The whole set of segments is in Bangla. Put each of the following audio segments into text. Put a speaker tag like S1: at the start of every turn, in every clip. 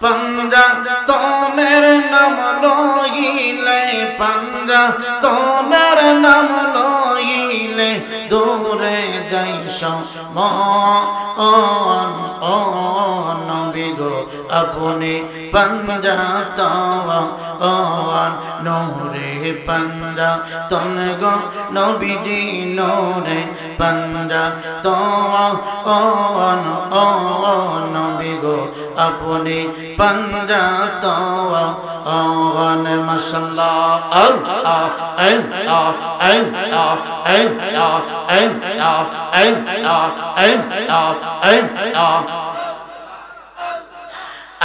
S1: पंजा तो मेरे नाम लोइले पंजा तो मेरे नाम लोइले दूरे जैसा मान नबी गो अपने पंजा तो नूरे पंजा तुम गो नबी जी नूरे पंजा तो नबी गो अपने पंजा तो मसल्ला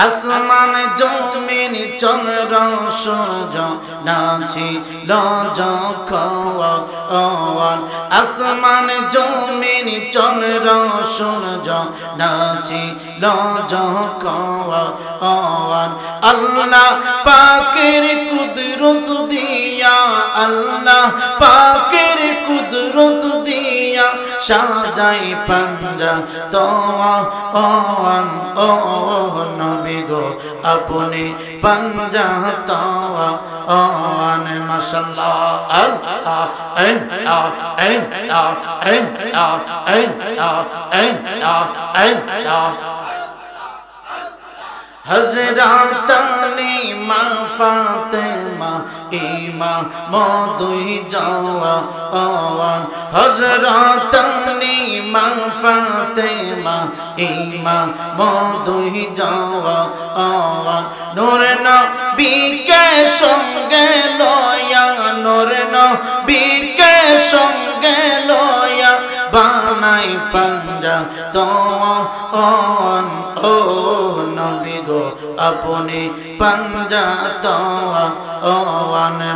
S1: আসমান জমিন চন্দ্র সূর্য নাছিল যখন আসমান জমিন চন্দ্র সূর্য নাছিল যখন আল্লাহ পাকের কুদরত দিয়া আল্লাহ পাকের কুদরত দিয়া সাজাই পাঞ্জা তো नबी गो अपने पंजा तो माशाल्लाह हज़रत अली मां फातिमा इमाम दुई जवान हज़रत अली मां फातिमा इमाम दुई जवान नूर नबी के संगे लोया नूर नबी के संगे लोया बानाई पंजा तो नबी गो अपने पंजा तो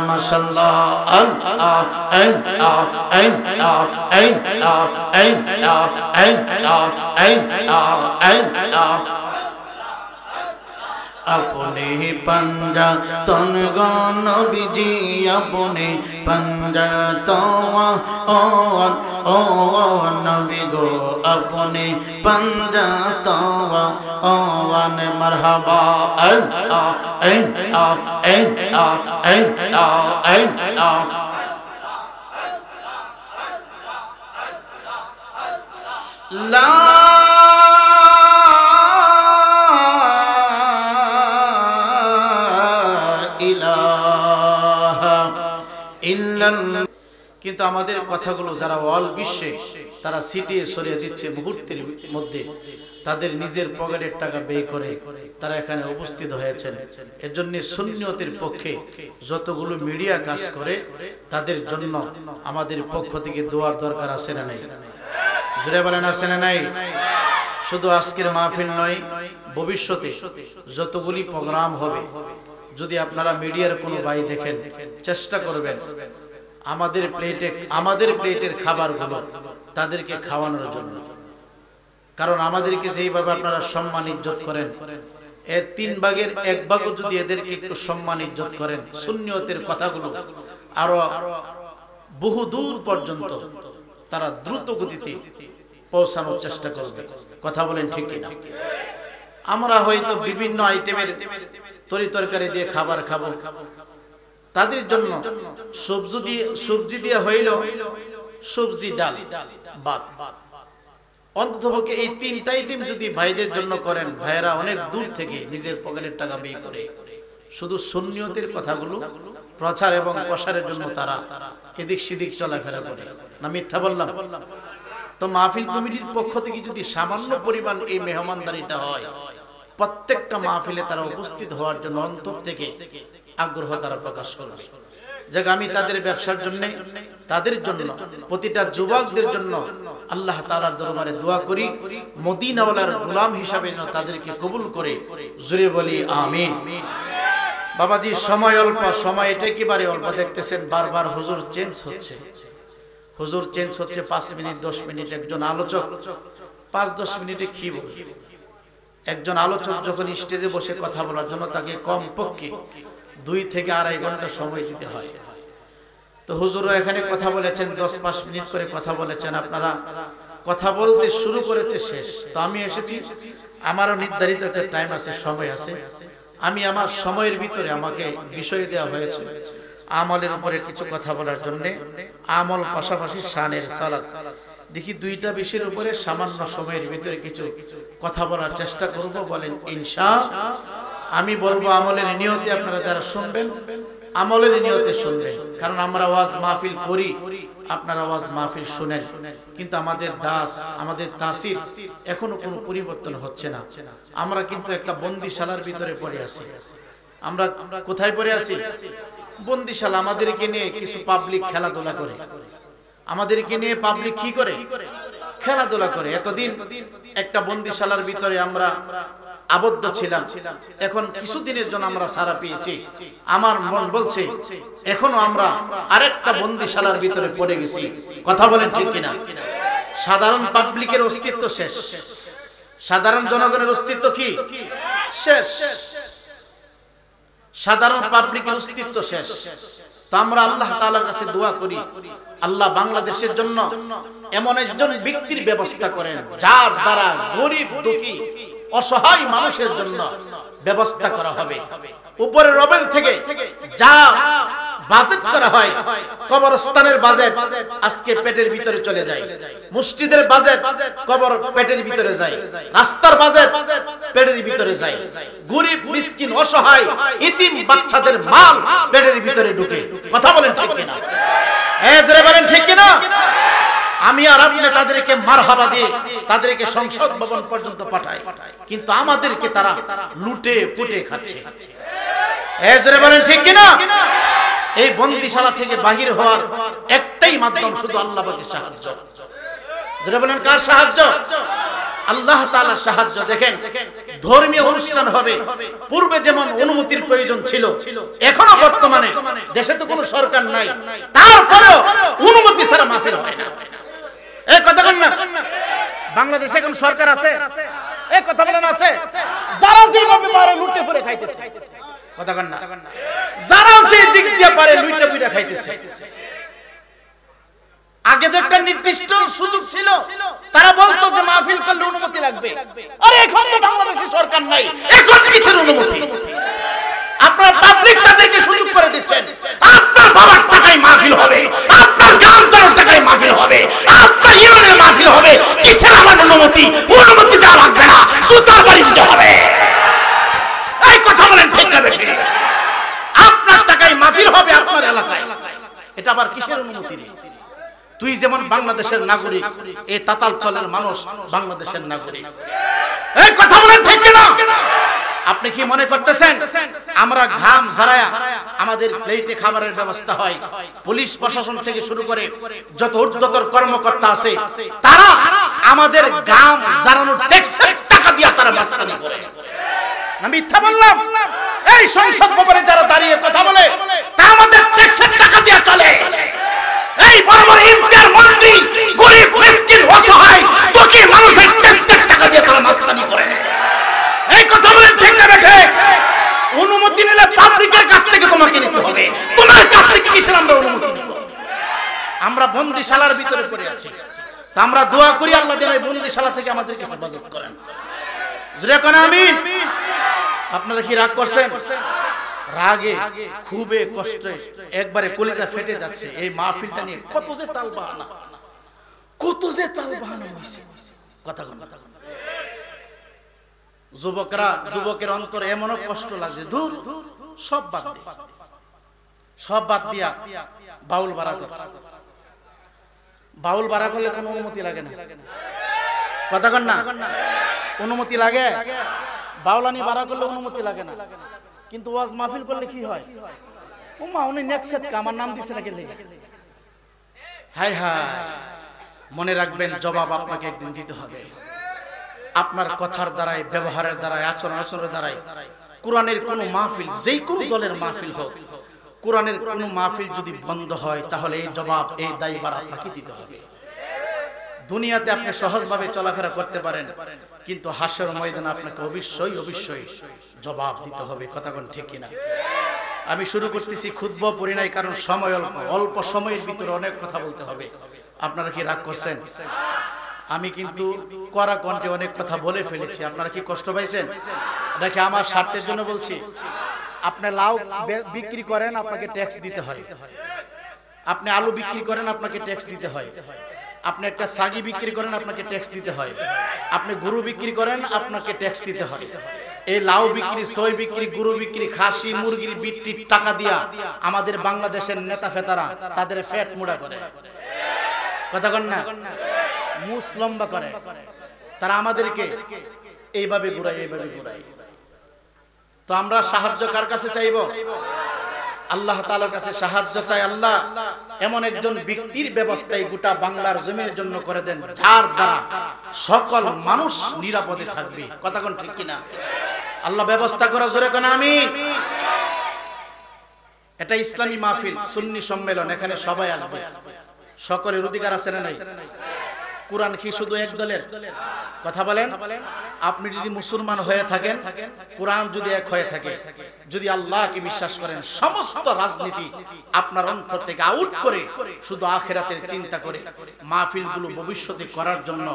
S1: माशाल्लाह अपने पंजा तन गो नबी जी अपने पंजा तो नबी गो अपने पंजा तो मरहबा ला কিন্তু আমাদের কথাগুলো যারা অল বিশ্বে তারা সিটিয়ে সরিয়ে দিচ্ছে মুহূর্তের মধ্যে তাদের নিজের পকেটের টাকা ব্যয় করে তারা এখানে উপস্থিত হয়েছেন। এর জন্য সুন্নিয়তের পক্ষে যতগুলো মিডিয়া কাজ করে তাদের জন্য আমাদের পক্ষ থেকে দোয়ার দরকার আছে না নাই? জোরে বলেন আছে না নাই? শুধু আজকের মাহফিল নয়, ভবিষ্যতে যতগুলি প্রোগ্রাম হবে যদি আপনারা মিডিয়ার কোনো ভাই দেখেন চেষ্টা করবেন আমাদের প্লেটের খাবারগুলো তাদেরকে খাওয়ানোর জন্য। কারণ আমাদেরকে যেইভাবে আপনারা সম্মান ইজ্জত করেন এর 3 ভাগের 1 ভাগও যদি এদেরকে একটু সম্মান ইজ্জত করেন সুন্নিয়তের কথাগুলো আরো বহু দূর পর্যন্ত তারা দ্রুত গতিতে পৌঁছানোর চেষ্টা করবে। কথা বলেন ঠিক কিনা? আমরা হয়তো বিভিন্ন আইটেমের তরিতরকারি দিয়ে খাবার খাবো, তাদের জন্য সবজি দিয়ে হইল সবজি ডাল ভাত, অন্ততপক্ষে এই 3টা আইটেম যদি ভাইদের জন্য করেন, ভাইরা অনেক দূর থেকে নিজের পকেটের টাকা ব্যয় করে শুধু সুন্নিয়তের কথাগুলো প্রচার এবং প্রসারের জন্য তারা এদিক সেদিক চলাফেরা করে। না মিথ্যা বললাম? তো মাহফিল কমিটির পক্ষ থেকে যদি সামান্য পরিমাণ এই মেহমানদারিটা হয়, প্রত্যেকটা মাহফিলে তারা উপস্থিত হওয়ার জন্য অন্তর থেকে আগ্রহ তারা প্রকাশ করবে। যে আমি তাদের ব্যবসার জন্য, তাদের জন্য, প্রতিটা যুবকদের জন্য আল্লাহ তাআলার দরবারে দোয়া করি মদিনাওয়ালার গোলাম হিসাবে তাদেরকে কবুল করে জোরে বলি আমিন। বাবাজি সময় অল্প, সময় এটা একেবারে অল্প। দেখতেছেন বারবার হুজুর চেঞ্জ হচ্ছে, 5 মিনিট 10 মিনিট। একজন আলোচক 5-10 মিনিটে কি বলে? একজন আলোচক যখন স্টেজে বসে কথা বলার জন্য তাকে কমপক্ষে 2 থেকে 2.5 ঘন্টা সময় দিতে হয়। তো হুজুরও এখানে কথা বলেছেন, 10-5 মিনিট করে কথা বলেছেন, আপনারা কথা বলতে শুরু করেছে শেষ। তো আমি এসেছি, আমারও নির্ধারিত একটা টাইম আছে, সময় আছে। আমি আমার সময়ের ভিতরে আমাকে বিষয় দেওয়া হয়েছে আমলের উপরে কিছু কথা বলার জন্য। আমল পাশাপাশি শানের সালাত, দেখি দুইটা বিষয়ের উপরে সামান্য সময়ের ভিতরে কিছু কথা বলার চেষ্টা করব, বলেন ইনশাআল্লাহ। আমি বলবো আমলের নিয়তে, আপনারা যারা শুনবেন আমলের নিয়তে শুনবেন, কারণ আমরা ওয়াজ মাহফিল করি, আপনারা ওয়াজ মাহফিল শুনেন, কিন্তু আমাদের দাস, আমাদের তাসির এখনো কোনো পরিবর্তন হচ্ছে না। আমরা কিন্তু একটা বন্দিশালার ভিতরে পড়ে আছি। আমরা কোথায় পড়ে আছি? বন্দিশালা। আমাদেরকে নিয়ে কিছু পাবলিক খেলাধুলা করে, আমাদেরকে নিয়ে পাবলিক কি করে? খেলাধুলা করে। এতদিন একটা বন্দিশালার ভিতরে আমরা আবদ্ধ ছিলাম, এখন কিছুদিনের জন্য আমরা ছাড়া পেয়েছি। আমার মন বলছে এখনো আমরা আরেকটা বন্দিশালার ভিতরে পড়ে গেছি। কথা বলেন ঠিক কিনা? সাধারণ পাবলিকের অস্তিত্ব শেষ, সাধারণ জনগণের অস্তিত্ব কি শেষ? সাধারণ পাবলিকের অস্তিত্ব শেষ। তো আমরা আল্লাহ তাআলার কাছে দোয়া করি, আল্লাহ বাংলাদেশের জন্য এমন একজন ব্যক্তির ব্যবস্থা করেন যার দ্বারা গরিব দুঃখী অসহায় মানুষের জন্য ব্যবস্থা করা হবে। উপরে রবেল থেকে যা বাজেট করা হয়, কবরস্থানের বাজেট আজকে পেটের ভিতরে চলে যায়, মসজিদের বাজেট কবর পেটের ভিতরে যায়, রাস্তার বাজেট পেটের ভিতরে যায়, গরিব মিসকিন অসহায় ইতিম বাচ্চাদের মাল পেটের ভিতরে ঢুকে। কথা বলেন ঠিক কিনা? জোরে বলেন ঠিক কিনা? আমি আর আপনি তাদেরকে মারহাবা দিয়ে তাদেরকে সংসদ ভবন পর্যন্ত পাঠাই, কিন্তু আমাদেরকে তারা লুটে পুটে খাচ্ছে। জোরে বলেন ঠিক কিনা? এই বন্দিশালা থেকে বাহির হওয়ার একটাই মাধ্যম, শুধু আল্লাহ পাকের সাহায্য। জোরে বলেন কার সাহায্য? আল্লাহ তাআলার সাহায্য। দেখেন ধর্মীয় অনুষ্ঠান হবে, পূর্বে যেমন অনুমতির প্রয়োজন ছিল, এখনো বর্তমানে দেশে তো কোনো সরকার নাই, তারপরেও অনুমতি ছাড়া মাহফিল হয় না। এই কথা বলেন না, বাংলাদেশে কোন সরকার আছে? এই কথা বলেন আছে? যারা যেভাবে পারে লুটে পুটে খাইতেছে। কথা বলেন না, যারা যে দিক দিয়ে পারে লুটে পুটে খাইতেছে। আগে তো একটা নির্দিষ্ট সুযোগ ছিল, তারা বলতো যে মাহফিল করলে অনুমতি লাগবে। আরে এখন তো বাংলাদেশে সরকার নাই, এখন কিসের অনুমতি? আপনারা পাবলিক তাদেরকে সুযোগ করে দিচ্ছেন। আপনার বাবার টাকায় মাহফিল হবে, আপনার গ্রামদারের টাকায় মাহফিল হবে, আপনার ইউনিয়নের মাহফিল হবে, কিসের আমার অনুমতি? অনুমতি দেওয়া লাগবে না, সুতার বাড়ি দিতে হবে। এই কথা বলেন ঠিক না বেশি? আপনার টাকায় মাহফিল হবে আপনার এলাকায়, এটা আবার কিসের অনুমতি নেই? তুই যেমন বাংলাদেশের নাগরিক, এই তাতালচলের মানুষ বাংলাদেশের নাগরিক। এই কথা বলেন ঠিক কিনা? আপনি কি মনে করতেছেন আমরা ঘাম ঝরায়া আমাদের প্লেটে খাবারের ব্যবস্থা হয়, পুলিশ প্রশাসন থেকে শুরু করে যত ঊর্ধ্বতর কর্মকর্তা আছে তারা আমাদের ঘাম ঝরানোর ট্যাক্সের টাকা দিয়ে তারা মাস্তানি করে? না মিথ্যা বললাম? এই সংসদ ভবনে যারা দাঁড়িয়ে কথা বলে তা আমাদের ট্যাক্সের টাকা দিয়ে চলে। এই বড় বড় এমপিআর মন্ত্রী গরিব মিসকিন অসহায় দুঃখী মানুষের ট্যাক্সের টাকা দিয়ে তারা মাস্তানি করে। এই কথা বলেন ঠিক না বেঠে? অনুমতি নিলে পাবলিকের কাছ থেকে তোমাকে নিতে হবে, তোমার কাছ থেকে কিসের আমরা অনুমতি নিব? আমরা বন্দিশালার ভিতরে পড়ে আছি, তা আমরা দোয়া করি আল্লাহ যেন এই বন্দিশালা থেকে আমাদেরকে হেফাজত করেন। জোরে কোন আমিন। আপনারা কি রাগ করছেন? রাগে খুবই কষ্টে একবারে কলিজা ফেটে যাচ্ছে। এই মাহফিলটা নিয়ে কত যে তালবাহানা, কত যে তালবাহানা হইছে। কথা কোন যুবকরা, যুবকের অন্তরে এমন কষ্ট লাগছে, দূর সব বাদ দিয়ে, সব বাদ দিয়া বাউল বাড়া করে। বাউল বাড়া করলে কোনো অনুমতি লাগে না। কথা কন না, অনুমতি লাগে? বাউলানি বাড়া করলে অনুমতি লাগে না, কিন্তু ওয়াজ মাহফিল করলে কি হয়? ওমা উনি নেক্সট আমার নাম দিছে না কেন? হায় হায়, মনে রাখবেন জবাব আপনাকে একদিন দিতে হবে। আপনার কথার দ্বারাই, ব্যবহারের দ্বারাই, আচরণের দ্বারাই কোরআনের কোন মাহফিল, যেই কোন দলের মাহফিল হোক, কোরআনের কোন মাহফিল যদি বন্ধ হয় তাহলে এই জবাব, এই দায়ভার আপনাকে দিতে হবে। দুনিয়াতে আপনি সহজভাবে চলাফেরা করতে পারেন, কিন্তু হাসরের ময়দানে আপনাকে অবশ্যই অবশ্যই জবাব দিতে হবে। কথা কোন ঠিক কিনা? আমি শুরু করতেছি, খুতবা পড়ি নাই, কারণ সময় অল্প, অল্প সময়ের ভিতরে অনেক কথা বলতে হবে। আপনারা কি রাগ করছেন? আমি কিন্তু কড়া কণ্ঠে অনেক কথা বলে ফেলেছি, আপনারা কি কষ্ট পাইছেন? নাকি আমার স্বার্থের জন্য বলছি? আপনি লাউ বিক্রি করেন, আপনাকে ট্যাক্স দিতে হয়। আপনি আলু বিক্রি করেন, আপনাকে ট্যাক্স দিতে হয়। আপনি একটা ছাগি বিক্রি করেন, আপনাকে ট্যাক্স দিতে হয়। আপনি গরু বিক্রি করেন, আপনাকে ট্যাক্স দিতে হয়। এই লাউ বিক্রি, সই বিক্রি, গরু বিক্রি, খাসি মুরগির বিক্রির টাকা দিয়া আমাদের বাংলাদেশের নেতা ফেতারা তাদের ফ্যাট মুড়া করে, কথা কন না, মুস লম্বা করে। তারা আমাদেরকে এইভাবে ঘুরায়, এইভাবে ঘুরায়। তো আমরা সাহায্য কার কাছে চাইব? আল্লাহ তাআলার কাছে সাহায্য চাই। আল্লাহ এমন একজন ব্যক্তির ব্যবস্থাই গোটা বাংলার জমির জন্য করে দেন, যার দ্বারা সকল মানুষ নিরাপদে থাকবে, কথা কোন ঠিক কিনা? আল্লাহ ব্যবস্থা করা, জোরে কোন আমিন। এটা ইসলামী মাহফিল, সুন্নি সম্মেলন, এখানে সবাই আসবে, সকলের অধিকার আছে না নাই? কুরআন কি শুধু এক দলের? কথা বলেন। আপনি যদি মুসলমান হয়ে থাকেন, কুরআন যদি এক হয়ে থাকে, যদি আল্লাহকে বিশ্বাস করেন, সমস্ত রাজনীতি আপনার অন্তর থেকে আউট করে শুধু আখিরাতের চিন্তা করে মাহফিলগুলো ভবিষ্যতে করার জন্য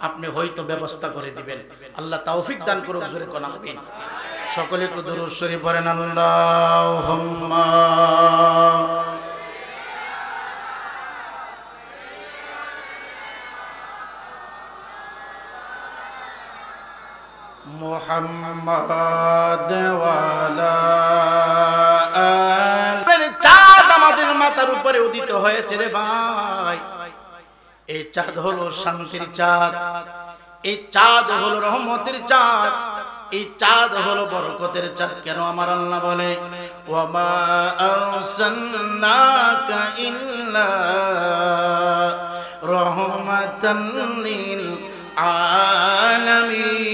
S1: আপনি হয়তো ব্যবস্থা করে দিবেন। আল্লাহ তৌফিক দান করুক, জোরে কোন আমিন। সকলে একটু দুরূদ শরীফ পড়েন, আল্লাহুম্মা মুহাম্মাদ ওয়ালা আলিহি। চাঁদ আমাদের মাথার উপরে উদিত হয়েছে রে ভাই। এই চাঁদ হলো শান্তির চাঁদ, এই চাঁদ হলো রহমতের চাঁদ, এই চাঁদ হলো বরকতের চাঁদ। কেন আমার আল্লাহ বলে, ওয়া মা আরসালনাকা ইল্লা রাহমাতান লিল আলামিন।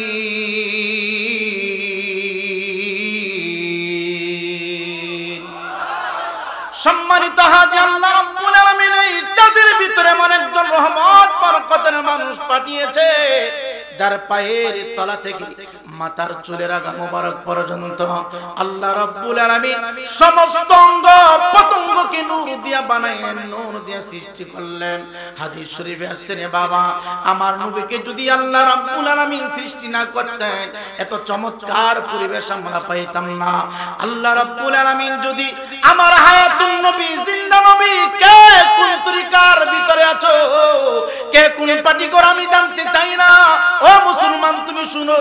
S1: সম্মানিত হাজী, আল্লাহ রাব্বুল আলামিন এই চাঁদের ভিতরে এমন একজন রহমত বরকতের মানুষ পাঠিয়েছে, যার পায়ের তলা থেকে মাথার চুলের আগা মোবারক পর্যন্ত আল্লাহ রাব্বুল আলামিন সমস্ত অঙ্গ পতঙ্গকে নূর দিয়া বানাইলেন, নূর দিয়া সৃষ্টি করলেন। হাদিস শরীফে আছে, রে বাবা, আমার নবীকে যদি আল্লাহ রাব্বুল আলামিন সৃষ্টি না করতেন, এত চমৎকার পরিবেশ আমরা পাইতাম না। আল্লাহ রাব্বুল আলামিন যদি আমার হায়াতুন নবী, জিন্দা নবী, কে কোন তরিকার ভিতরে আছো, কে কোন পার্টি করে আমি জানতে চাই না। ও মুসলমান, তুমি শুনো,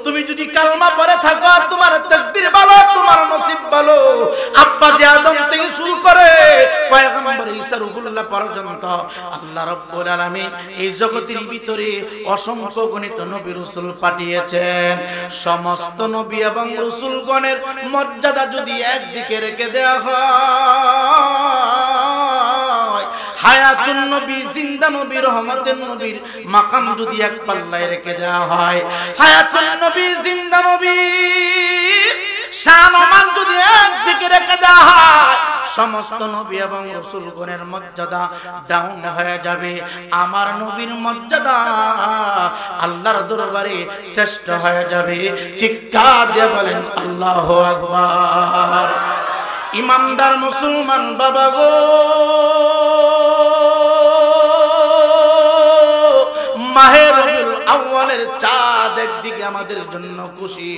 S1: তুমি যদি কালমা পড়ে থাকো আর তোমার তাকদীর ভালো, তোমার নসিব ভালো, আব্বা যে আদম থেকে শুরু করে পয়গম্বর ঈসা রূহুল্লাহ পর্যন্ত আল্লাহ রাব্বুল আলামিন এই জগতের ভিতরে অসংখ্য গণিত নবী রাসূল পাঠিয়েছেন। সমস্ত নবী এবং রাসূলগণের মর্যাদা যদি একদিকে রেখে দেওয়া হয়, হায়াতুন নবী, জিন্দা নবী, রহমতের নবীর মাকাম যদি এক পাল্লায় রেখে দেওয়া হয়, হায়াতুন নবী, জিন্দা নবী শান-ও-মান যদি একদিকে রেখে দেওয়া হয়, সমস্ত নবী এবং রাসূলগণের মর্যাদা ডাউন হয়ে যাবে। আমার নবীর মর্যাদা আল্লাহর দরবারে শ্রেষ্ঠ হয়ে যাবে। চিৎকার দিয়ে বলেন আল্লাহু আকবার। ইমানদার মুসলমান বাবা গো, মাহে রবিউল আউয়ালের চাঁদ একদিকে আমাদের জন্য খুশি,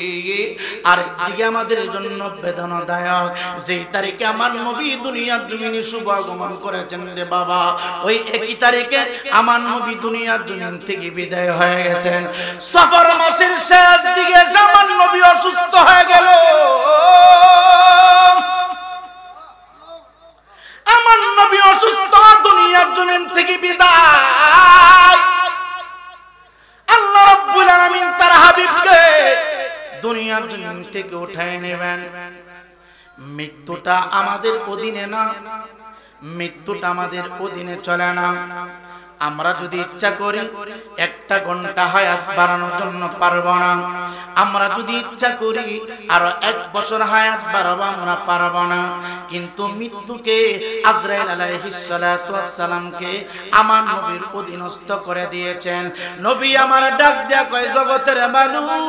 S1: আর একদিকে আমাদের জন্য বেদনাদায়ক। যেই তারিখে আমার নবী দুনিয়ার জমিনে শুভ আগমন করেছেন রে বাবা, ওই একই তারিখে আমার নবী দুনিয়ার জমিন থেকে বিদায় হয়ে গেছেন। সফর মাসের শেষ দিকে আমার নবী অসুস্থ হয়ে গেল। আমার নবী অসুস্থ, দুনিয়ার জমিন থেকে বিদায়। আল্লাহ রাব্বুল আলামিন তার হাবিবকে দুনিয়ার জমিন থেকে উঠায় নেবেন। মৃত্যুটা আমাদের অধীনে না, মৃত্যুটা আমাদের অধীনে চলে না। আমরা যদি ইচ্ছা করি 1 ঘন্টা হায়াত বাড়ানোর জন্য পারবো না। আমরা যদি ইচ্ছা করি আরো 1 বছর হায়াত বাড়াবো, আমরা পারবো না। কিন্তু মৃত্যুকে আজরাইল আলাইহিস সালাতু ওয়াস সালামকে আমার নবীর অধীনস্থ করে দিয়েছেন। নবী আমার ডাক দেয়া কয়, জগতের মানুষ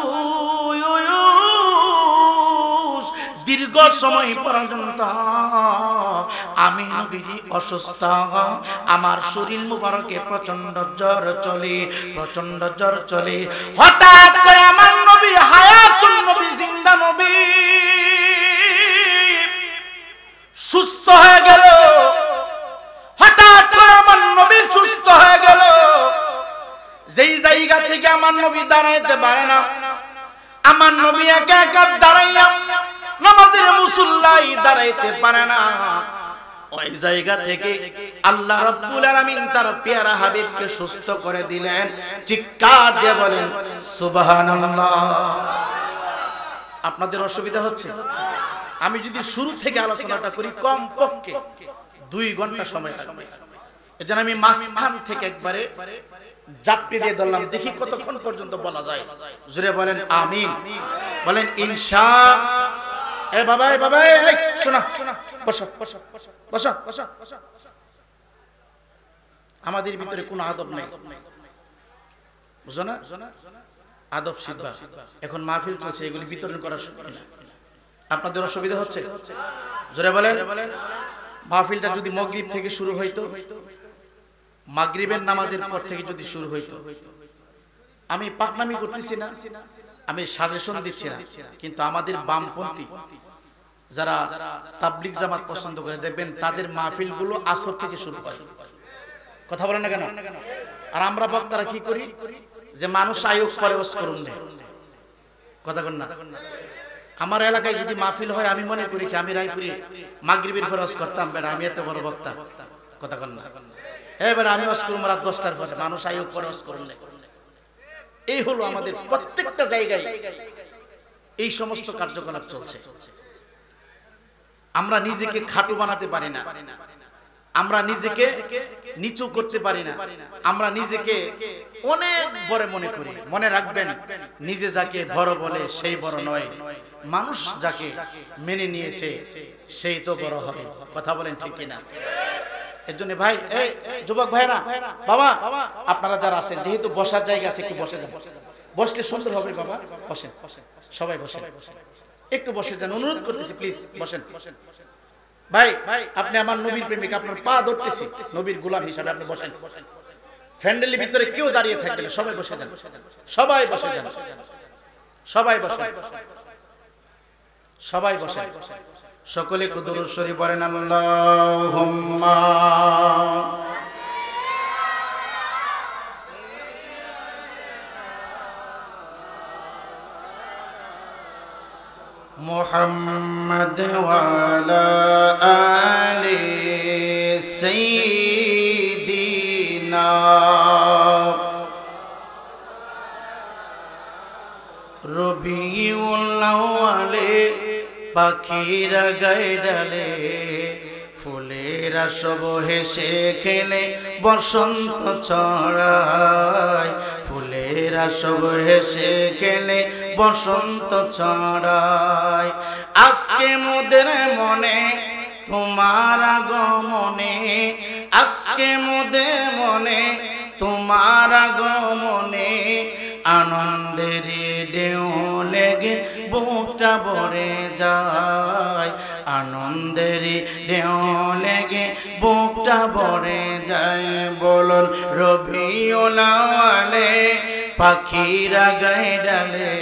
S1: দীর্ঘ সময় পর্যন্ত আমি নবীজি অসুস্থ, আমার শরীর মুবারকে প্রচন্ড জ্বর চলে, প্রচন্ড জ্বর চলে। হঠাৎ করে আমার নবী হায়াতুন নবী, জিন্দা নবী সুস্থ হয়ে গেল। হঠাৎ করে আমার নবী সুস্থ হয়ে গেল। যেই জায়গা থেকে আমার নবী দাঁড়াইতে পারে না, আমার নবী একা একা দাঁড়াইয়া নামাজের মুসল্লায় দাঁড়াইতে পারে না, ওই জায়গা থেকে আল্লাহ রাব্বুল আলামিন তার পেয়ারা হাবিবকে সুস্থ করে দিলেন। চিৎকার দিয়ে বলেন সুবহানাল্লাহ। আপনাদের অসুবিধা হচ্ছে? আমি যদি শুরু থেকে আলোচনাটা করি কম পক্ষে 2 ঘন্টা সময় লাগবে। এজন্য আমি মাঝখান থেকে একবারে জাপটে দিয়ে ধরলাম, দেখি কতক্ষণ পর্যন্ত বলা যায়। জোরে বলেন আমিন, বলেন ইনশাআল্লাহ। এ বাবা, এ বাবা, এই শোনা, বসো বসো বসো বসো বসো। আমাদের ভিতরে কোনো আদব নাই, বুঝো না? আদব শিখবা। এখন মাহফিল চলছে, এগুলি বিতরণ করার সময় না। আপনাদের অসুবিধা হচ্ছে? জোরে বলেন। মাহফিলটা যদি মাগরিব থেকে শুরু হইতো, মাগরিবের নামাজের পর থেকে যদি শুরু হইতো, আমি পাকনামি করতেছি না, আমি সাজেশন দিচ্ছি না, কিন্তু আমাদের বামপন্থী যারা তাবলিগ জামাত পছন্দ করে, দেখবেন তাদের মাহফিলগুলো আসর থেকে শুরু হয়। কথা বলেন না কেন? আর আমরা বক্তারা কি করি, যে মানুষ আয়োগ ফরজ করুন না, কথা বলেন না। আমার এলাকায় যদি মাহফিল হয়, আমি মনে করি কি আমি রায়পুরে মাগরিবের ফরজ করতাম, বেটা আমি এত বড় বক্তা, কথা বলেন না। এবারে আমি ওয়াজ করব রাত 10টার পরে, মানুষ আয়োগ ফরজ করুন না। এই হলো আমাদের প্রত্যেকটা জায়গায় এই সমস্ত কার্যকলাপ চলছে। আমরা নিজেকে খাটু বানাতে পারি না, আমরা নিজেকে নিচু করতে পারি না, আমরা নিজেকে অনেক বড় মনে করি। মনে রাখবেন, নিজে যাকে বড় বলে সেই বড় নয়, মানুষ যাকে মেনে নিয়েছে সেই তো বড় হবে। কথা বলেন ঠিক কিনা? এর জন্য ভাই, এই যুবক ভাইরা, বাবা আপনারা যারা আছেন, যেহেতু বসার জায়গা আছে, একটু বসে যান। বসলে সুন্দর হবে বাবা, বসেন, সবাই বসেন, একটু বসে যান, অনুরোধ করতেছি, প্লিজ বসেন। ভাই আপনি আমার নবীর প্রেমিক, আপনার পা ধরতেছি, নবীর গোলাম হিসাবে আপনি বসেন। ফ্যান্ডেলের ভিতরে কেউ দাঁড়িয়ে থাকবে না, সবাই বসে যান, সবাই বসে যান, সবাই বসে, সবাই বসে। সকলে দুরূদ শরীফ পড়েন, আল্লাহুম্মা মুহাম্মাদ ওয়া আলা আলি সাইয়্যিদিনা রবিউল আউয়ালে পাখিরা গায়ে ডালে, ফুলেরা সব হেসে খেলে বসন্ত ছড়ায়, ফুলেরা সব হেসে খেলে বসন্ত ছড়ায়। আজকে মোদের মনে তোমার আগমনে, আজকে মোদের মনে তোমার আগমনে, আনন্দের ঢেউ লেগে বুকটা ভরে যায়, আনন্দের ঢেউ লেগে বুকটা ভরে যায়। বলুন রবিউল আউয়ালে পাখিরা গায়ে ডালে,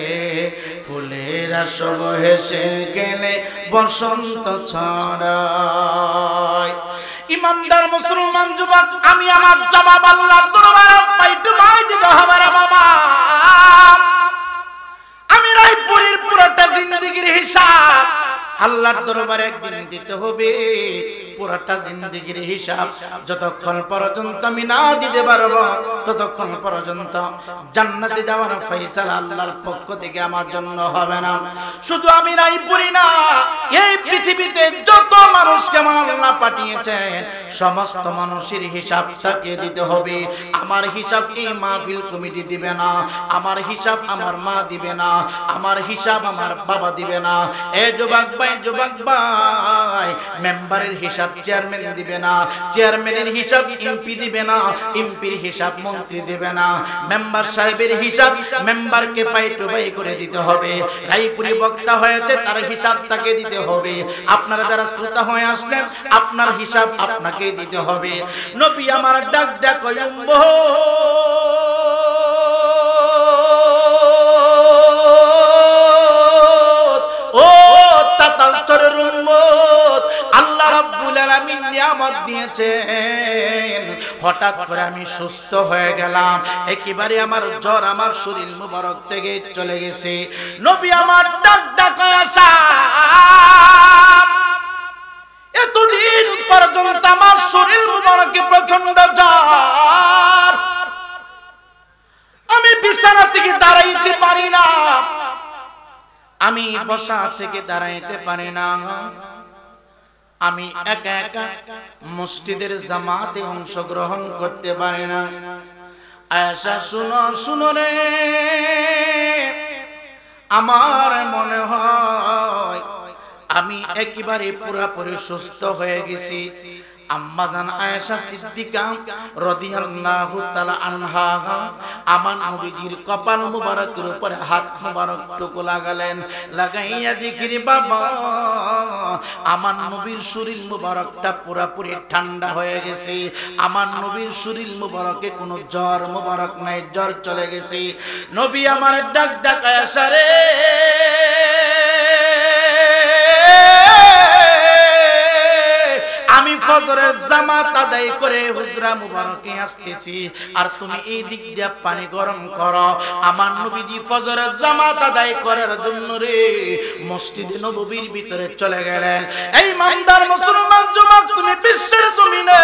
S1: ফুলেরা সব হেসে গেলে বসন্ত ছড়ায়। ইমানদার মুসলমান যুবক, আমি আমার জবাব আল্লাহর দরবারে পাইতে মাই দিতে হবে রে বাবা। আমি রায়পুরের পুরোটা জিন্দেগির হিসাব আল্লাহর দরবারে একদিন দিতে হবে। পুরোটা জিন্দেগির হিসাব যতক্ষণ পর্যন্ত আমি না দিতে পারবো, ততক্ষণ পর্যন্ত জান্নাতে যাওয়ার ফয়সালা আল্লাহর পক্ষ থেকে আমার জন্য হবে না। শুধু আমি রায়পুরি না, এই পৃথিবীতে যত মানুষকে আল্লাহ পাঠিয়েছেন সমস্ত মানুষের হিসাব তাকে দিতে হবে। আমার হিসাব এই মাহফিল কমিটি দিবে না, আমার হিসাব আমার মা দিবে না, আমার হিসাব আমার বাবা দিবে না। এ যুবক ভাই, যুবক ভাই, মেম্বারের হিসাব হিসাব চেয়ারম্যান দিবে না, চেয়ারম্যানের হিসাব এমপি দিবে না, এমপির হিসাব মন্ত্রী দিবে না, মেম্বার সাহেবের হিসাব মেম্বারকে পাই টু পাই করে দিতে হবে। রায়পুরি বক্তা হয়েছে, তার হিসাব তাকে দিতে হবে। আপনারা যারা শ্রোতা হয়ে আসলেন, আপনার হিসাব আপনাকে দিতে হবে। নবী আমার ডাক দেখো ও তাতালচরের উম্মত, আল্লাহ রাব্বুল আলামিন নিয়ামত দিয়েছেন। হঠাৎ করে আমি সুস্থ হয়ে গেলাম, একেবারে আমার জ্বর আমার শরীর মুবারক থেকে চলে গেছে। নবী আমার ডাক ডাকা আসা, এতদিন পর্যন্ত আমার শরীর মুবারকে প্রচন্ড জ্বর, আমি বিছানা থেকে দাঁড়াইতে পারি না, আমি বসা থেকে দাঁড়াইতে পারি না, আমি একা একা মসজিদের জামাতে অংশগ্রহণ করতে পারি না। আয়েশা শুনো শুনো রে, আমার মনে হয় আমি একেবারে পুরোপুরি সুস্থ হয়ে গেছি। আম্মা জান আয়েশা সিদ্দিকা রাদিয়াল্লাহু তাআলা আনহা আমার নবীজির কপাল মুবারকের উপরে হাত মুবারক টুকু লাগালেন, লাগাইয়া দেখিরে বাবা আমার নবীর শরীর মুবারকটা পুরোপুরি ঠান্ডা হয়ে গেছে, আমার নবীর শরীর মুবারকে কোনো জ্বর মুবারক নাই, জ্বর চলে গেছে। নবী আমার ডাক ডাক আয়েশা রে, আমি ফজরের জামাত আদায় করে হুজরা মুবারকে আসতেছি, আর তুমি এই দিক দিয়ে পানি গরম করো। আমার নবীজি ফজরের জামাত আদায় করার জন্য রে মসজিদে নববীর ভিতরে চলে গেলেন। এই ইমানদার মুসলমান যুবক, তুমি বিশ্বের জমিনে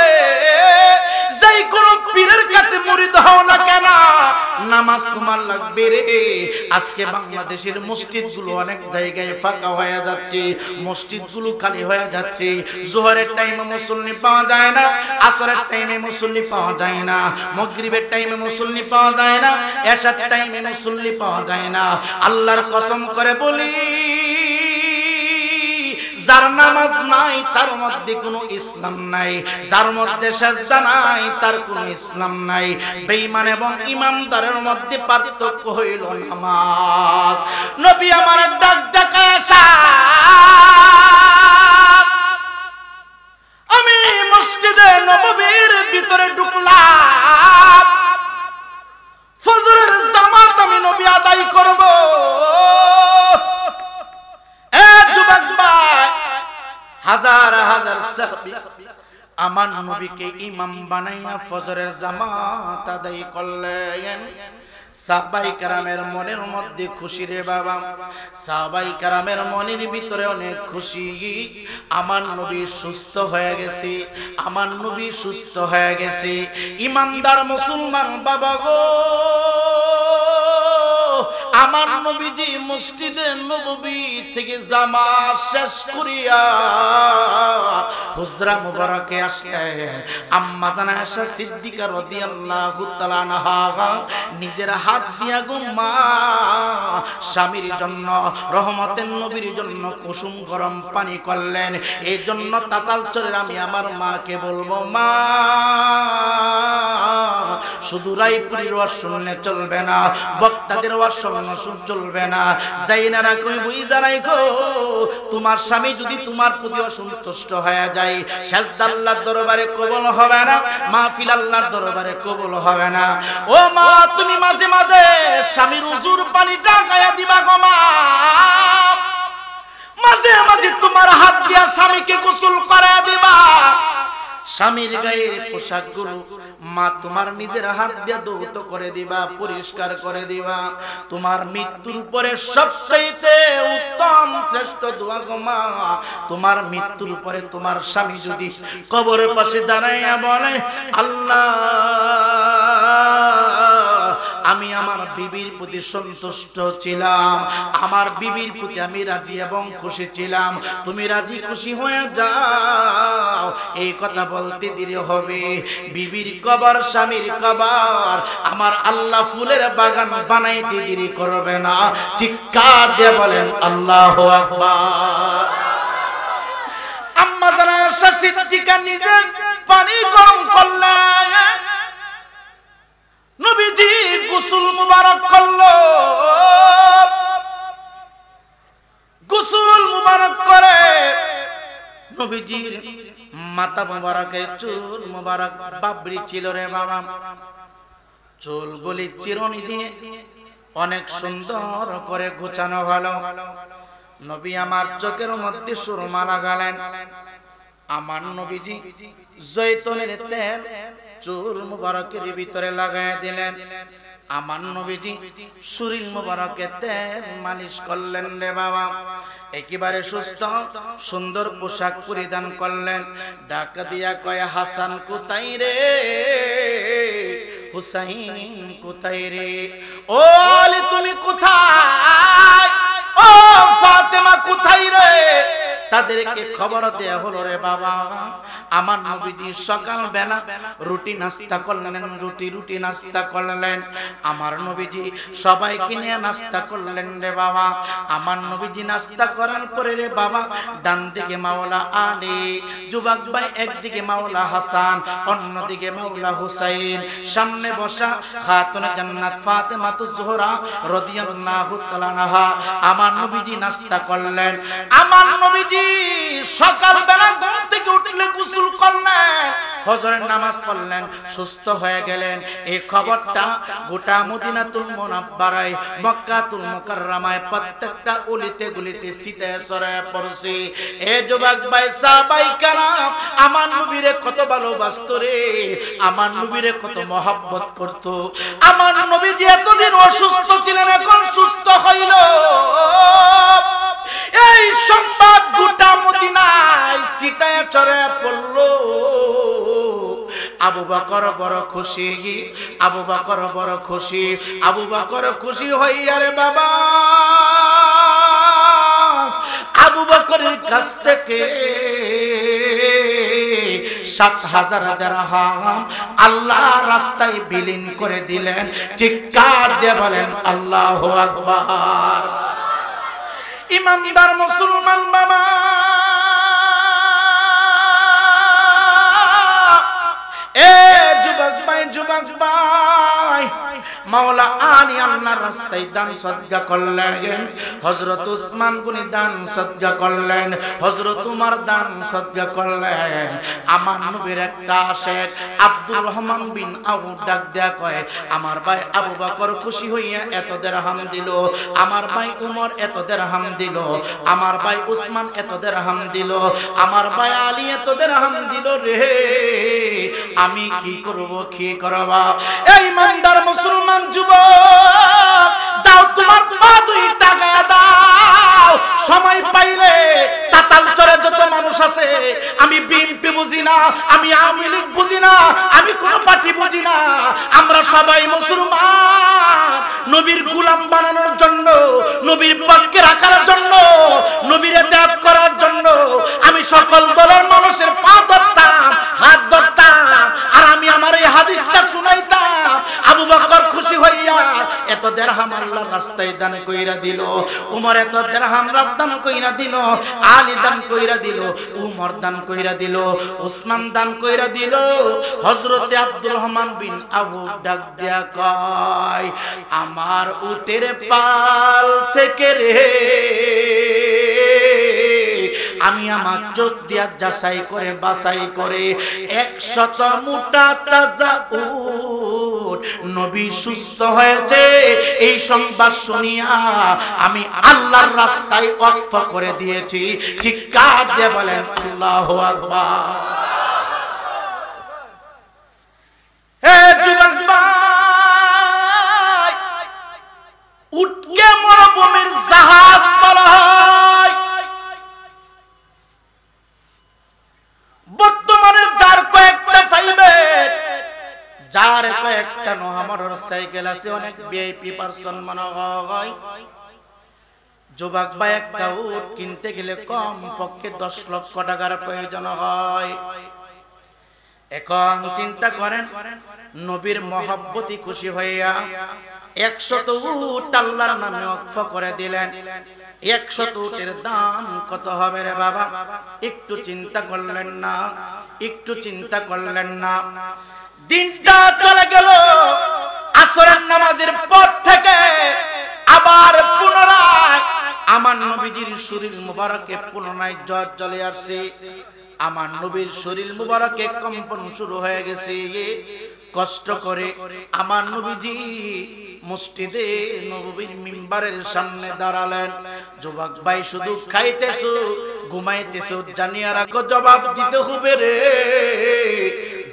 S1: যেই কোন পীরের কাছে মুরিদ হও না কেন, নামাজ তোমার লাগবে রে। আজকে বাংলাদেশের মসজিদগুলো অনেক জায়গায় ফাঁকা হয়ে যাচ্ছে, মসজিদগুলো খালি হয়ে যাচ্ছে। জোহরের টাইমে মুসল্লি পাওয়া যায় না, আসরের টাইমে মুসল্লি পাওয়া যায় না, মাগরিবের টাইমে মুসল্লি পাওয়া যায় না, এশার টাইমে মুসল্লি পাওয়া যায় না। আল্লাহর কসম করে বলি, যার নামাজ নাই তার মধ্যে কোনো ইসলাম নাই, যার মধ্যে সাজদা নাই তার কোনো ইসলাম নাই। বেঈমান এবং ইমানদারের মধ্যে পার্থক্য হইল নামাজ। নবী আমার ডাক ডাকা আসা, আমি মসজিদে নববীর ভিতরে ঢুকলাম, ফজরের জামাত আমি নবী আদায় করব। হাজার হাজার সাহাবী আমার নবীকে ইমাম বানাইয়া ফজরের জামাত আদায় করলেন। সাহাবায়ে কেরামের মনের মধ্যে খুশি রে বাবা, সাহাবায়ে কেরামের মনের ভিতরে অনেক খুশি। আমার নবী সুস্থ হয়ে গেছে, আমার নবী সুস্থ হয়ে গেছে। ইমানদার মুসলমান বাবা গো, আমার নবীজি মসজিদে নববী থেকে জামাত শেষ করিয়া হুজরা মুবারকে আসলেন। আম্মা জান আয়েশা সিদ্দিকা রাদিয়াল্লাহু তাআলা আনহা নিজের হাত দিয়া গো মা স্বামীর জন্য, রহমতের নবীর জন্য কুসুম গরম পানি করলেন। এই জন্য তাতালচরের আমি আমার মাকে বলবো, মা শুধু রায়পুরীর ওয়াজ শুনলে চলবে না, বক্তাদের ওয়াজ শুনলে চলবে না। যাই না রাখো বুঝা রাখো, তোমার স্বামী যদি তোমার প্রতি অসন্তুষ্ট হয়ে যায়, সাজদা আল্লাহর দরবারে কবুল হবে না, মাহফিল আল্লাহর দরবারে কবুল হবে না। ও মা, তুমি মাঝে মাঝে স্বামীর উজুর পানিটা গায়া দিবা গো মা, মাঝে মাঝে তোমার হাত দিয়া স্বামীকে গোসল করায়া দিবা। স্বামীর গায়ের পোশাকগুলো মা তোমার নিজের হাত দিয়ে ধৌত করে দিবা, পরিষ্কার করে দিবা। তোমার মৃত্যুর পরে সবচেয়ে উত্তম শ্রেষ্ঠ দোয়া গো মা, তোমার মৃত্যুর পরে তোমার স্বামী যদি কবরের পাশে দাঁড়াইয়া বলে, আল্লাহ আমি আমার বিবির প্রতি সন্তুষ্ট ছিলাম, আমার বিবির প্রতি আমি রাজি এবং খুশি ছিলাম, তুমি রাজি খুশি হয়ে যাও, এই কথা বলতে দেরি হবে। বিবির কবর স্বামীর কবর আমার আল্লাহ ফুলের বাগান বানাইতে দেরি করবে না। চিৎকার দিয়ে বলেন আল্লাহু আকবার। আম্মা জান আয়েশা সিদ্দিকা নিজে পানি গরম করলেন, নবীজি গোসল মুবারক করলো। গোসল মুবারক করে নবীজির মাথা মুবারকের চুল মুবারক বাবরি ছিল রে বাবা, চুলগুলি চিরুনি দিয়ে অনেক সুন্দর করে গোছানো হলো। নবী আমার চোখের মধ্যে সুরমা লাগালেন। আমার নবীজি জয়তুনের তেল চুল মুবারকের ভিতরে লাগায় দিলেন। আমার নবীজি শরীর মুবারকে তেল মালিশ করলেন রে বাবা। একেবারে সুস্থ সুন্দর পোশাক পরিধান করলেন। ডাক দিয়া কয়, হাসান কোথায় রে, হুসাইন কোথায় রে, ও আলী তুমি কোথায়, ও ফাতেমা কোথায় রে? তাদেরকে খবর দেয়া হলো রে বাবা। আমার নবীজি সকাল বেলা রুটি নাস্তা করলেন, রুটি নাস্তা করলেন। আমার নবীজি সবাইকে নিয়ে নাস্তা করলেন রে বাবা। আমার নবীজি নাস্তা করার পরে রে বাবা, ডান দিকে মাওলা আলী, যুবক ভাই একদিকে মাওলা হাসান, অন্যদিকে মাওলা হুসাইন, সামনে বসা খাতুনে জান্নাত ফাতেমাতুজ জোহরা রাদিয়াল্লাহু তাআলা আনহা। আমার নবীজি নাস্তা করলেন। আমার নবীজি সকাল বেলা ঘুম থেকে উঠলে গোসল করলেন, ফজরের নামাজ পড়লেন, সুস্থ হয়ে গেলেন। এই খবরটা গোটা মদিনাতুল মুনাওয়ারায়, মক্কাতুল মুকাররমায় প্রত্যেকটা অলিতে গলিতে ছিটায় ছড়ায় পড়ছে। এ যুবক ভাই সাহাবায়ে কেরাম আমার নবীরে কত ভালোবাসতো রে, আমার নবীরে কত মহব্বত করত। আমার নবীজি এতদিন অসুস্থ ছিলেন, এখন সুস্থ হইল। এই সংবাদ গোটা মদিনায় ছিটায় ছড়ায় পড়ল। আবু বকর বড় খুশি, আবু বকর বড় খুশি, আবু বকর খুশি হইয়া রে বাবা আবু বকরের কাছ থেকে ৭,০০০ দিরহাম আল্লাহ রাস্তায় বিলীন করে দিলেন। চিৎকার দিয়ে বলেন আল্লাহু আকবার। ইমানদার মুসলমান বাবা, এ যুবক ভাই, মাওলা আলী আল্লাহর রাস্তায় দান সদকা করলেন। হযরত উসমান গনি দান সদকা করলেন, হযরত উমর দান সদকা করলেন। আমার নবীর একটা আশেক আব্দুর রহমান বিন আবু ডাক দেয়া কয়, আমার ভাই আবু বকর খুশি হইয়া এত দিরহাম দিল, আমার ভাই উমর এত দিরহাম দিল, আমার ভাই উসমান এত দিরহাম দিল, আমার ভাই আলী এত দিরহাম দিল রে, আমি কি করব, কি করব? এই ইমানদার মুসলমান যুবক, দাও তোমার পা দুই টাকা দাও। সময় পাইলে তাতালচরে যত মানুষ আছে, আমি বিএনপি বুঝি না, আমি আওয়ামী লীগ বুঝি না, আমি কোন পার্টি বুঝি না, আমরা সবাই মুসলমান। নবীর গোলাম বানানোর জন্য, নবীর পক্ষে রাখার জন্য, নবীর ত্যাগ করার জন্য আমি সকল দলের মানুষের পা ধরতাম, হাত ধরতাম, আর আমি আমার এই হাদিসটা শুনাইতাম। আবু বকর খুশি হইয়া এত দিরহাম আল্লাহর রাস্তায় দান কইরা দিল, উমর এত দিরহাম দান কইরা দিল, আলী দান কইরা দিল, উমর দান কইরা দিল, উসমান দান কইরা দিল। হযরতে আব্দুর রহমান বিন আবু ডাক দিয়া কয়, আমার উটের পাল থেকে রে আমি আমার চোখ দিয়া যাচাই করে বাছাই করে ১০০ মোটা তাজা উট নবী সুস্থ হয়েছে এই সংবাদ শুনিয়া আমি আল্লাহর রাস্তায় ওয়াকফ করে দিয়েছি। চিৎকার দিয়ে বলেন আল্লাহু আকবার। হে যুবক ভাই, উটকে মরুভূমির জাহাজ বলা হয়। বর্তমানে যার কয়েকটা পাইবে, যার কয়েকটা মোটর সাইকেল আছে, অনেক ভিআইপি পারসন মনে হয়। যুবক ভাই, একটা উট কিনতে গেলে কম পক্ষে ১০ লক্ষ টাকার প্রয়োজন হয়। এখন চিন্তা করেন, নবীর মহব্বতে খুশি হইয়া ১০০ উট আল্লাহর নামে ওয়াকফ করে দিলেন। 100 উটের দাম কত হবে রে বাবা? একটু চিন্তা করলেন না, একটু চিন্তা করলেন না। দিনটা চলে গেল, আসরের নামাজের পর থেকে আবার পুনরায় আমার নবীজির শরীর মুবারকে পুনরায় জ্বর চলে আসছে। আমার নবীর শরীর মুবারকে কম্পন শুরু হয়ে গেছে। কষ্ট করে আমার নবীজি মসজিদে নববীর মিম্বারের সামনে দাঁড়ালেন। যুবক ভাই, শুধু খাইতেছো ঘুমাইতেছো, জানিয়া রাখো জবাব দিতে হবে রে,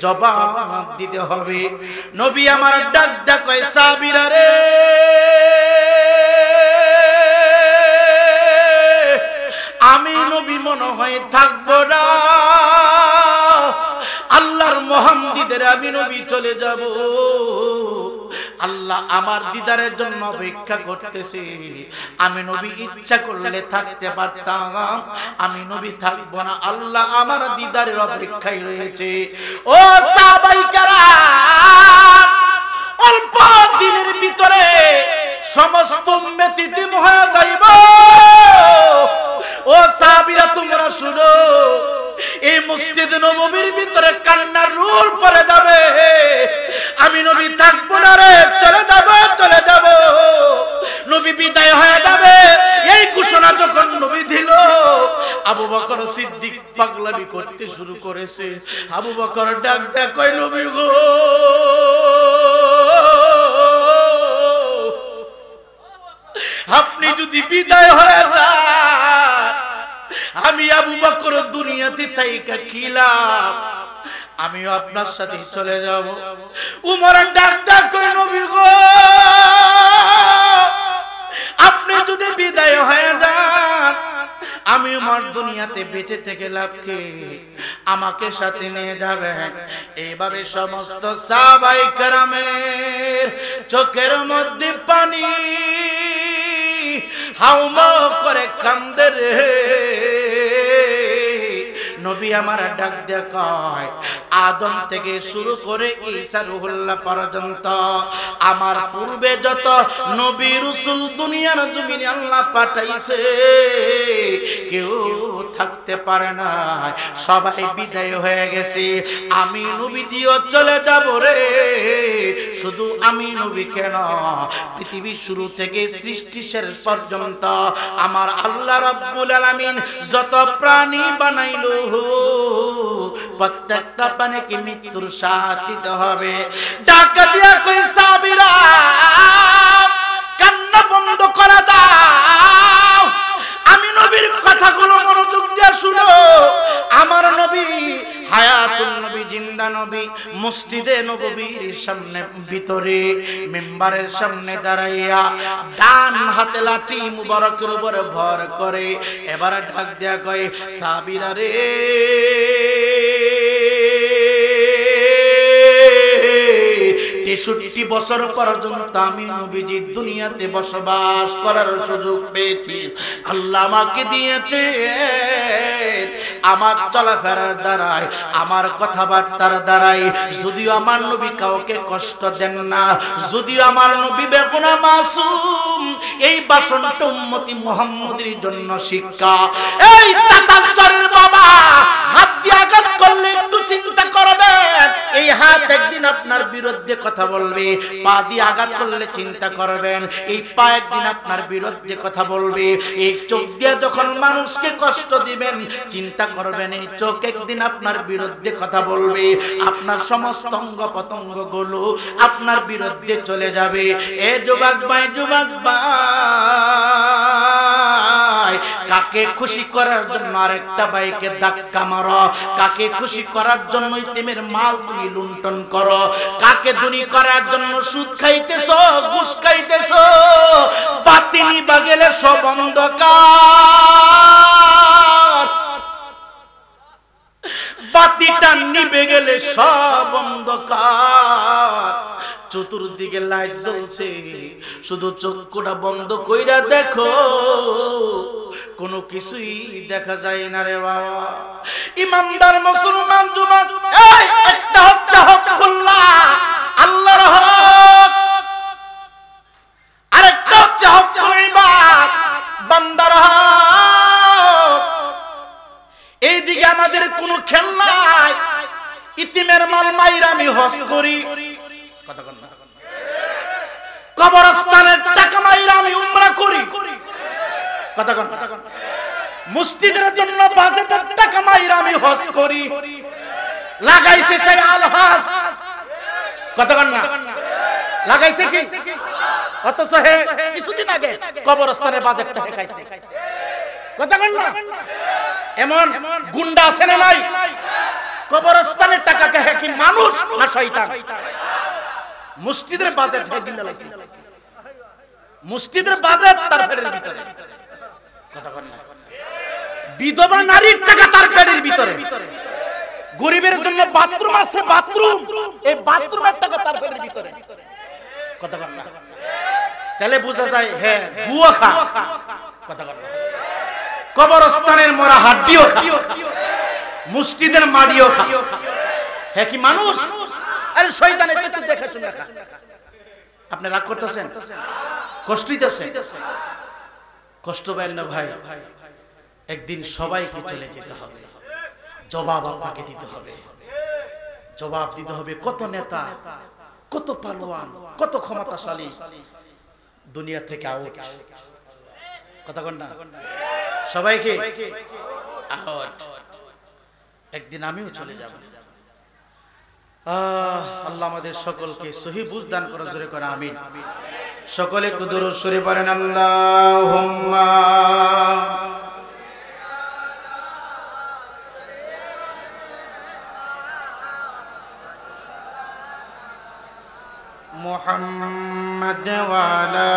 S1: জবাব দিতে হবে। নবী আমার ডাক ডাক কয়, সাহাবীরা রে, আমি নবী মনে হয় থাকবো না, আল্লাহর মুহাম্মদের আমি নবী চলে যাব। আল্লাহ আমার দিদারের জন্য অপেক্ষা করতেছে। আমি নবী ইচ্ছা করলে থাকতে পারতাম, আমি নবী থাকবো না, আল্লাহ আমার দিদারের অপেক্ষায় রয়েছে। ও সাহাবায়ে কেরাম, অল্প দিনের ভিতরে সমস্ত উম্মতি দিম হয়ে যাইব। ও সাহাবীরা, তোমরা শুনো, এই মসজিদ নববীর ভিতরে কান্নার রোল পড়ে যাবে। আমি নবী থাকবো না রে, চলে যাব, চলে যাব, নবী বিদায় হয়ে যাবে। এই ঘোষণা যখন নবী দিল, আবু বকর সিদ্দিক পাগলামি করতে শুরু করেছে। আবু বকর ডাক ডাক কয়, নবী গো, আপনি যদি বিদায় হয়ে যান, আমি আবু বকর দুনিয়াতে থাইকা কি লাভ? আমিও আপনার সাথে চলে যাব। উমর ডাক ডাক কয়, নবী গো, আপনি যদি বিদায় হয়ে যান, আমি আমার দুনিয়াতে বেঁচে থেকে লাভ কি? আমাকে সাথে নিয়ে যাবেন। এইভাবে সমস্ত সাহাবায়ে কেরামের চোখের মধ্যে পানি হাউমাউ করে কান্দে রে। নবী আমার ডাক দিয়ে কয়, আদম থেকে শুরু করে ঈসা রুহুল্লাহ পর্যন্ত আমার পূর্বে যত নবী রাসূল দুনিয়ার জমিনে আল্লাহ পাঠাইছে, কেউ থাকতে পারে না, সবাই বিদায় হয়ে গেছে। আমি নবীজিও চলে যাব রে। শুধু আমি নবী কেন, পৃথিবীর শুরু থেকে সৃষ্টি শেষ পর্যন্ত আমার আল্লাহ রাব্বুল আলামিন যত প্রাণী বানাইলো, প্রত্যেকটা প্রাণীকে মৃত্যুর স্বাদ দিতে হবে। ডাক দিয়া কই, সাহাবীরা কান্না বন্ধ করে দাও, আমি নবীর কথাগুলো মনোযোগ দিয়ে শুনো। আমার নবী হায়াতুন নবী, জিন্দা নবী, মসজিদে নববীর সামনে ভিতরে মিম্বারের সামনে দাঁড়াইয়া ডান হাতে লাঠি মুবারকের উপরে ভর করে এবার ডাক দেয়া কয়, সাহাবীরা রে, 63 বছর পর্যন্ত আমি নবীজি দুনিয়াতে বসবাস করার সুযোগ পেয়েছি। আল্লাহ আমাকে দিয়েছে আমার চলাফেরার দ্বারাই, আমার কথাবার্তার দ্বারাই। যদিও আমার নবী কাউকে কষ্ট দেন না, যদিও আমার নবী বেগুনা মাসুম, এই ভাষণটা উম্মতি মুহাম্মদের জন্য শিক্ষা। এই তাতাচ্চরের বাবা হাত দিয়ে আঘাত করলে একটু চিন্তা করবেন, এই হাত একদিন আপনার বিরুদ্ধে কথা বলবে। পা দিয়ে আঘাত করলে চিন্তা করবেন, এই পা একদিন আপনার বিরুদ্ধে কথা বলবে। এই চোখ দিয়ে যখন মানুষকে কষ্ট দিবেন, চিন্তা করবেন এই চোখ একদিন আপনার বিরুদ্ধে কথা বলবে। আপনার সমস্ত অঙ্গ প্রত্যঙ্গ গুলো আপনার বিরুদ্ধে চলে যাবে। এ যুবক ভাই, যুবক ভাই, কাকে খুশি করার জন্য আরেকটা ভাইকে ধাক্কা মারো? কাকে খুশি করার জন্য ইতিমের মাল তুমি লুণ্ঠন করো? কাকে ধনী করার জন্য সুদ খাইতেছো, ঘুষ খাইতেছো? বাতি নিবা গেলে সব অন্ধকার, বাতিটা নিভে গেলে সব অন্ধকার। চতুর্দিকে লাইট জ্বলছে, শুধু চক্ষুটা বন্ধ কইরা দেখো, কোনো কিছুই দেখা যায় না রে বাবা। ইমানদার মুসলমান যুবক, এই একটা হচ্ছে হকুল্লাহ, আল্লাহর হক, আরেকটা হচ্ছে হকুল ইবাদ, বান্দার হক। এতিমের মাল মাইরা আমি হজ করি, কথা কন না, কবরস্থানের টাকা মাইরা আমি উমরা করি, কথা কন না, মসজিদের জন্য বাজেটের টাকা মাইরা আমি হজ করি, লাগাইছে সেই আলহাজ, কথা কন না, লাগাইছে কি, অথচ হে কিছুদিন আগে কবরস্থানের বাজেটটা খাইছে, কথা কন না। এমন গুন্ডা আছে না নাই? কবরস্থানের টাকা কে কি মানুষ না শয়তান? মসজিদের বাজেট হে দিন লাইছে, মসজিদের বাজেট তার পেটের ভিতরে, কথা কন না। বিধবা নারীর টাকা তার পেটের ভিতরে, গরিবের জন্য বাথরুম আছে, বাথরুম, এই বাথরুমের টাকা তার পেটের ভিতরে, কথা কন না। তাহলে বোঝা যায় হ্যাঁ বুয়া খা, কথা কন না। কবরস্থানের মরা হাড্ডিও খা, মসজিদের মাটিও খা, হ্যাঁ কি মানুষ? আরে শয়তানের পেটে দেখে শুনে খা। আপনি রাগ করতেছেন, কষ্ট হইতেছে, কষ্ট পাবেন না ভাই। একদিন সবাইকে চলে যেতে হবে, জবাব আপনাকে দিতে হবে, জবাব দিতে হবে। কত নেতা, কত পালোয়ান, কত ক্ষমতাশালী দুনিয়া থেকে আউট, কথা কন না। সবাইকে আউট, একদিন আমিও চলে যাব। আল্লাহ আমাদের সকলকে সহি বুঝ দান করে, জোরে করে আমিন। সকলে কুদরত শরীফ পড়েন, আল্লাহুম্মা মুহাম্মাদ ওয়া আলা